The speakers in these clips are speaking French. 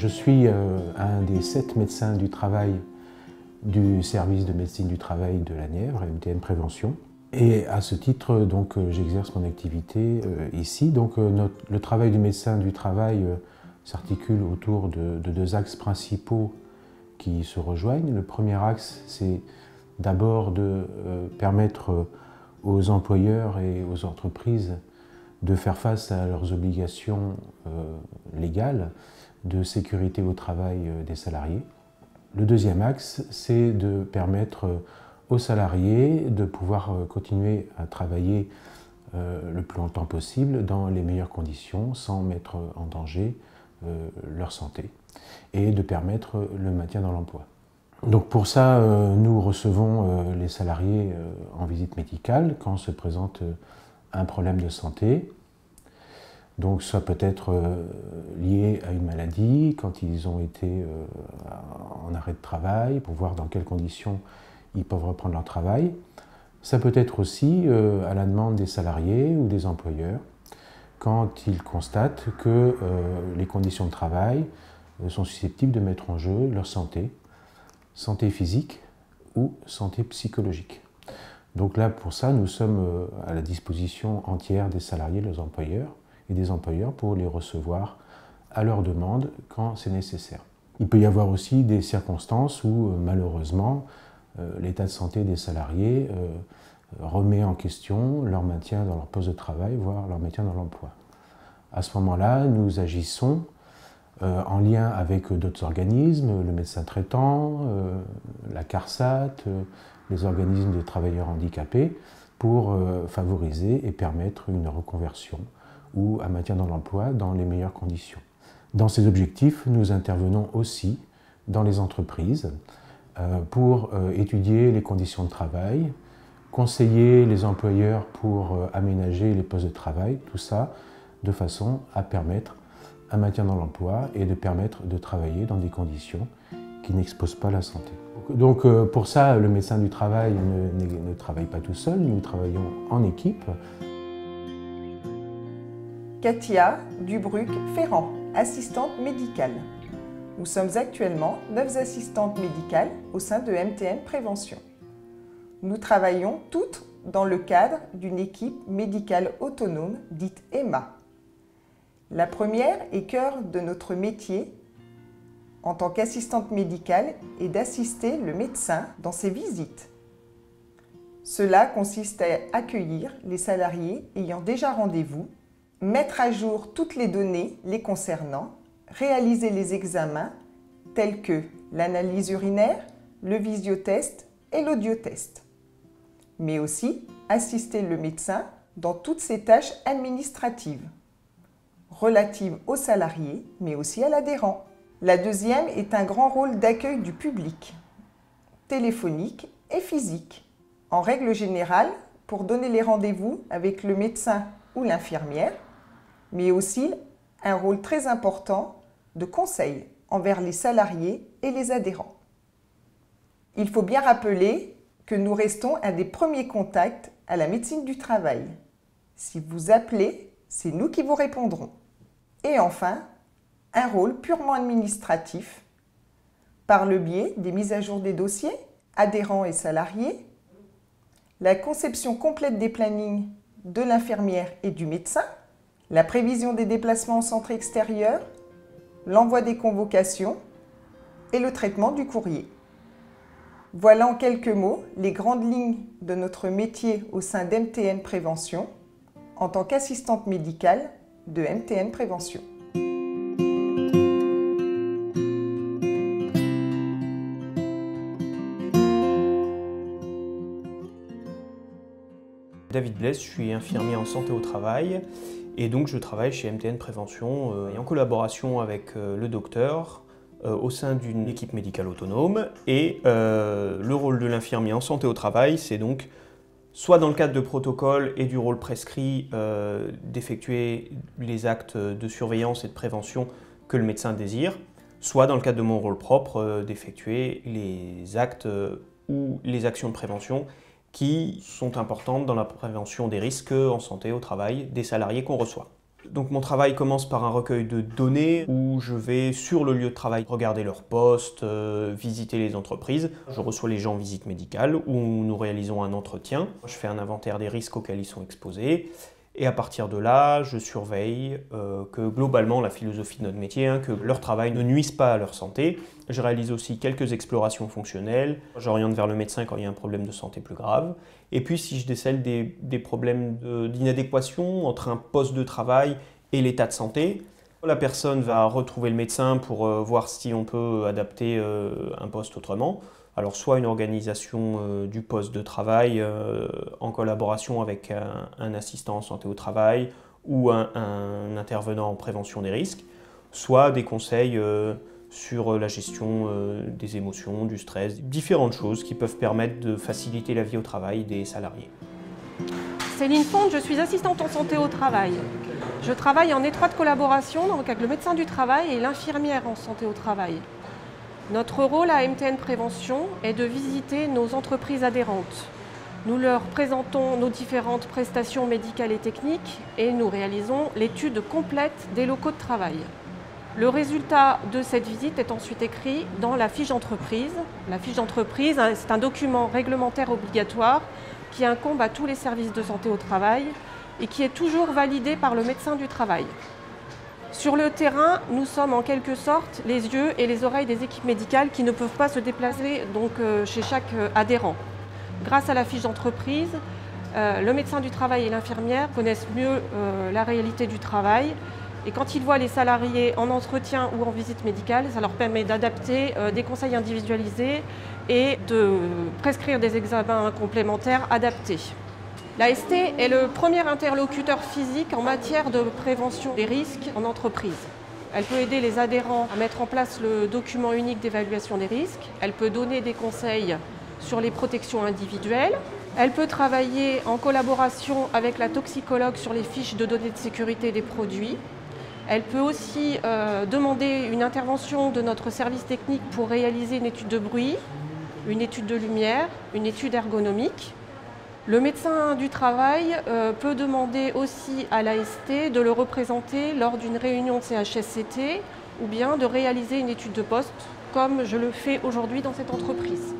Je suis un des 7 médecins du travail du service de médecine du travail de la Nièvre, MTN Prévention. Et à ce titre, j'exerce mon activité ici. Le travail du médecin du travail s'articule autour de 2 axes principaux qui se rejoignent. Le premier axe, c'est d'abord de permettre aux employeurs et aux entreprises de faire face à leurs obligations légales de sécurité au travail des salariés. Le deuxième axe, c'est de permettre aux salariés de pouvoir continuer à travailler le plus longtemps possible dans les meilleures conditions sans mettre en danger leur santé et de permettre le maintien dans l'emploi. Donc pour ça, nous recevons les salariés en visite médicale quand se présente un problème de santé. Donc ça peut être lié à une maladie, quand ils ont été en arrêt de travail, pour voir dans quelles conditions ils peuvent reprendre leur travail. Ça peut être aussi à la demande des salariés ou des employeurs, quand ils constatent que les conditions de travail sont susceptibles de mettre en jeu leur santé physique ou santé psychologique. Donc là, pour ça, nous sommes à la disposition entière des salariés, des employeurs, et des employeurs pour les recevoir à leur demande quand c'est nécessaire. Il peut y avoir aussi des circonstances où, malheureusement, l'état de santé des salariés remet en question leur maintien dans leur poste de travail, voire leur maintien dans l'emploi. À ce moment-là, nous agissons en lien avec d'autres organismes, le médecin traitant, la CARSAT, les organismes de travailleurs handicapés, pour favoriser et permettre une reconversion ou un maintien dans l'emploi dans les meilleures conditions. Dans ces objectifs, nous intervenons aussi dans les entreprises pour étudier les conditions de travail, conseiller les employeurs pour aménager les postes de travail, tout ça de façon à permettre un maintien dans l'emploi et de permettre de travailler dans des conditions qui n'exposent pas la santé. Donc pour ça, le médecin du travail ne travaille pas tout seul, nous travaillons en équipe. Katia Dubruck-Ferrand, assistante médicale. Nous sommes actuellement 9 assistantes médicales au sein de MTN Prévention. Nous travaillons toutes dans le cadre d'une équipe médicale autonome dite EMA. La première et cœur de notre métier en tant qu'assistante médicale est d'assister le médecin dans ses visites. Cela consiste à accueillir les salariés ayant déjà rendez-vous, mettre à jour toutes les données les concernant, réaliser les examens tels que l'analyse urinaire, le visiotest et l'audiotest, mais aussi assister le médecin dans toutes ses tâches administratives, relatives aux salariés, mais aussi à l'adhérent. La deuxième est un grand rôle d'accueil du public, téléphonique et physique. En règle générale, pour donner les rendez-vous avec le médecin ou l'infirmière, mais aussi un rôle très important de conseil envers les salariés et les adhérents. Il faut bien rappeler que nous restons un des premiers contacts à la médecine du travail. Si vous appelez, c'est nous qui vous répondrons. Et enfin, un rôle purement administratif, par le biais des mises à jour des dossiers, adhérents et salariés, la conception complète des plannings de l'infirmière et du médecin, la prévision des déplacements en centre extérieur, l'envoi des convocations et le traitement du courrier. Voilà en quelques mots les grandes lignes de notre métier au sein d'MTN Prévention en tant qu'assistante médicale de MTN Prévention. David Blaise, je suis infirmier en santé au travail et donc je travaille chez MTN Prévention et en collaboration avec le docteur au sein d'une équipe médicale autonome. Et le rôle de l'infirmier en santé au travail, c'est donc soit dans le cadre de protocoles et du rôle prescrit d'effectuer les actes de surveillance et de prévention que le médecin désire, soit dans le cadre de mon rôle propre d'effectuer les actes ou les actions de prévention qui sont importantes dans la prévention des risques en santé au travail des salariés qu'on reçoit. Donc mon travail commence par un recueil de données où je vais sur le lieu de travail regarder leurs postes, visiter les entreprises. Je reçois les gens en visite médicale où nous réalisons un entretien. Je fais un inventaire des risques auxquels ils sont exposés. Et à partir de là, je surveille que globalement, la philosophie de notre métier, que leur travail ne nuise pas à leur santé. Je réalise aussi quelques explorations fonctionnelles. J'oriente vers le médecin quand il y a un problème de santé plus grave. Et puis si je décèle des problèmes d'inadéquation entre un poste de travail et l'état de santé, la personne va retrouver le médecin pour voir si on peut adapter un poste autrement. Alors soit une organisation du poste de travail en collaboration avec un assistant en santé au travail ou un intervenant en prévention des risques, soit des conseils sur la gestion des émotions, du stress, différentes choses qui peuvent permettre de faciliter la vie au travail des salariés. Céline Fonte, je suis assistante en santé au travail. Je travaille en étroite collaboration avec le médecin du travail et l'infirmière en santé au travail. Notre rôle à MTN Prévention est de visiter nos entreprises adhérentes. Nous leur présentons nos différentes prestations médicales et techniques et nous réalisons l'étude complète des locaux de travail. Le résultat de cette visite est ensuite écrit dans la fiche d'entreprise. La fiche d'entreprise, c'est un document réglementaire obligatoire qui incombe à tous les services de santé au travail et qui est toujours validé par le médecin du travail. Sur le terrain, nous sommes en quelque sorte les yeux et les oreilles des équipes médicales qui ne peuvent pas se déplacer chez chaque adhérent. Grâce à la fiche d'entreprise, le médecin du travail et l'infirmière connaissent mieux la réalité du travail. Et quand ils voient les salariés en entretien ou en visite médicale, ça leur permet d'adapter des conseils individualisés et de prescrire des examens complémentaires adaptés. L'AST est le premier interlocuteur physique en matière de prévention des risques en entreprise. Elle peut aider les adhérents à mettre en place le document unique d'évaluation des risques. Elle peut donner des conseils sur les protections individuelles. Elle peut travailler en collaboration avec la toxicologue sur les fiches de données de sécurité des produits. Elle peut aussi demander une intervention de notre service technique pour réaliser une étude de bruit, une étude de lumière, une étude ergonomique. Le médecin du travail peut demander aussi à l'AST de le représenter lors d'une réunion de CHSCT ou bien de réaliser une étude de poste, comme je le fais aujourd'hui dans cette entreprise.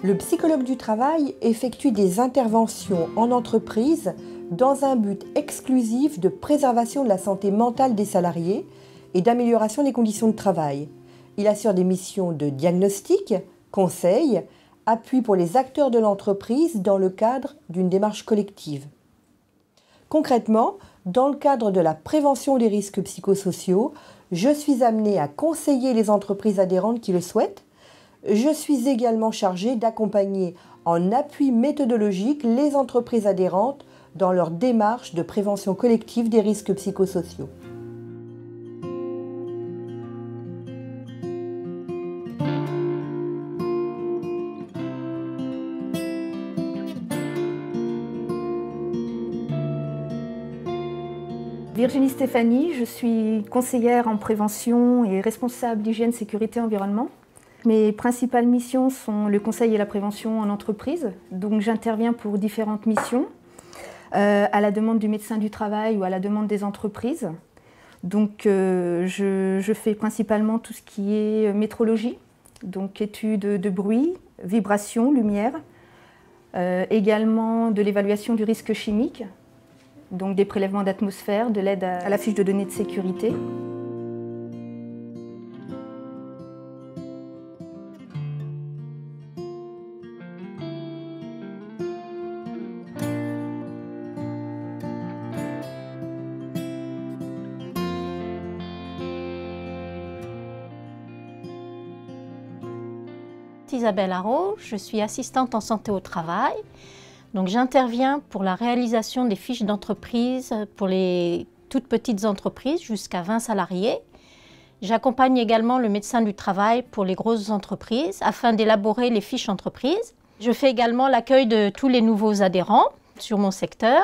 Le psychologue du travail effectue des interventions en entreprise dans un but exclusif de préservation de la santé mentale des salariés et d'amélioration des conditions de travail. Il assure des missions de diagnostic, conseil, appui pour les acteurs de l'entreprise dans le cadre d'une démarche collective. Concrètement, dans le cadre de la prévention des risques psychosociaux, je suis amenée à conseiller les entreprises adhérentes qui le souhaitent. Je suis également chargée d'accompagner en appui méthodologique les entreprises adhérentes dans leur démarche de prévention collective des risques psychosociaux. Virginie Stéphanie, je suis conseillère en prévention et responsable d'hygiène, sécurité, environnement. Mes principales missions sont le conseil et la prévention en entreprise. Donc j'interviens pour différentes missions, à la demande du médecin du travail ou à la demande des entreprises. Donc je fais principalement tout ce qui est métrologie, donc études de bruit, vibrations, lumière, également de l'évaluation du risque chimique, donc des prélèvements d'atmosphère, de l'aide à la fiche de données de sécurité. Isabelle Haro, je suis assistante en santé au travail. Donc j'interviens pour la réalisation des fiches d'entreprise pour les toutes petites entreprises jusqu'à 20 salariés. J'accompagne également le médecin du travail pour les grosses entreprises afin d'élaborer les fiches entreprises. Je fais également l'accueil de tous les nouveaux adhérents sur mon secteur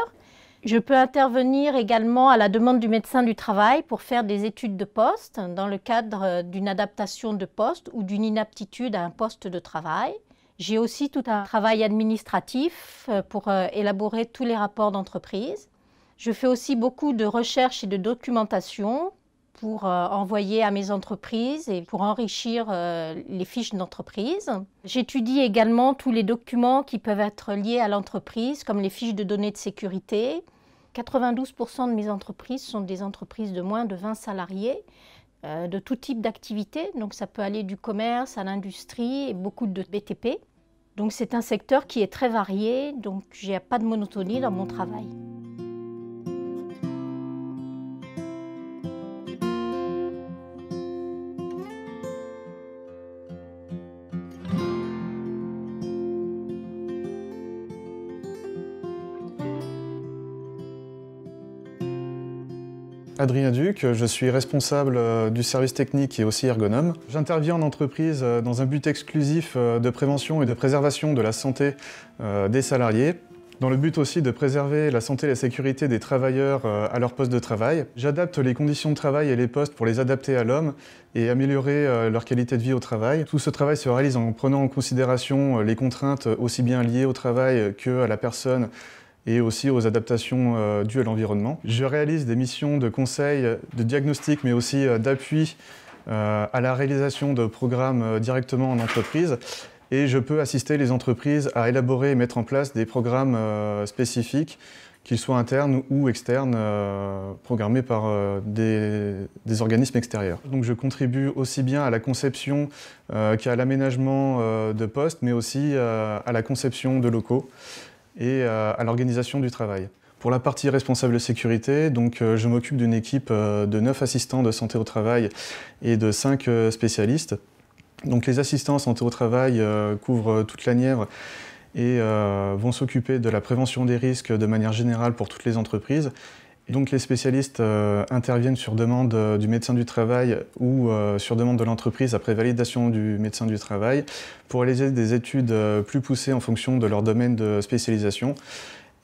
Je peux intervenir également à la demande du médecin du travail pour faire des études de poste dans le cadre d'une adaptation de poste ou d'une inaptitude à un poste de travail. J'ai aussi tout un travail administratif pour élaborer tous les rapports d'entreprise. Je fais aussi beaucoup de recherche et de documentation pour envoyer à mes entreprises et pour enrichir les fiches d'entreprise. J'étudie également tous les documents qui peuvent être liés à l'entreprise, comme les fiches de données de sécurité. 92% de mes entreprises sont des entreprises de moins de 20 salariés, de tout type d'activité. Donc ça peut aller du commerce à l'industrie et beaucoup de BTP. Donc c'est un secteur qui est très varié, donc il n'y a pas de monotonie dans mon travail. Adrien Duc, je suis responsable du service technique et aussi ergonome. J'interviens en entreprise dans un but exclusif de prévention et de préservation de la santé des salariés, dans le but aussi de préserver la santé et la sécurité des travailleurs à leur poste de travail. J'adapte les conditions de travail et les postes pour les adapter à l'homme et améliorer leur qualité de vie au travail. Tout ce travail se réalise en prenant en considération les contraintes aussi bien liées au travail qu'à la personne et aussi aux adaptations dues à l'environnement. Je réalise des missions de conseil, de diagnostic, mais aussi d'appui à la réalisation de programmes directement en entreprise. Et je peux assister les entreprises à élaborer et mettre en place des programmes spécifiques, qu'ils soient internes ou externes, programmés par des organismes extérieurs. Donc je contribue aussi bien à la conception qu'à l'aménagement de postes, mais aussi à la conception de locaux et à l'organisation du travail. Pour la partie responsable de sécurité, donc, je m'occupe d'une équipe de 9 assistants de santé au travail et de 5 spécialistes. Donc, les assistants en santé au travail couvrent toute la Nièvre et vont s'occuper de la prévention des risques de manière générale pour toutes les entreprises. Donc les spécialistes interviennent sur demande du médecin du travail ou sur demande de l'entreprise après validation du médecin du travail pour réaliser des études plus poussées en fonction de leur domaine de spécialisation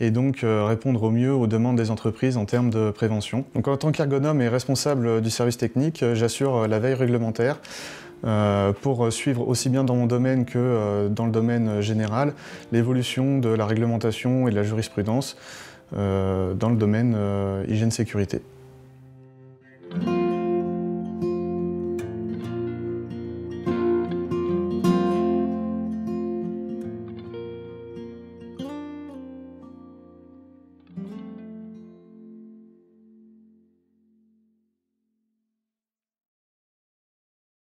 et donc répondre au mieux aux demandes des entreprises en termes de prévention. Donc en tant qu'ergonome et responsable du service technique, j'assure la veille réglementaire pour suivre aussi bien dans mon domaine que dans le domaine général l'évolution de la réglementation et de la jurisprudence dans le domaine hygiène-sécurité.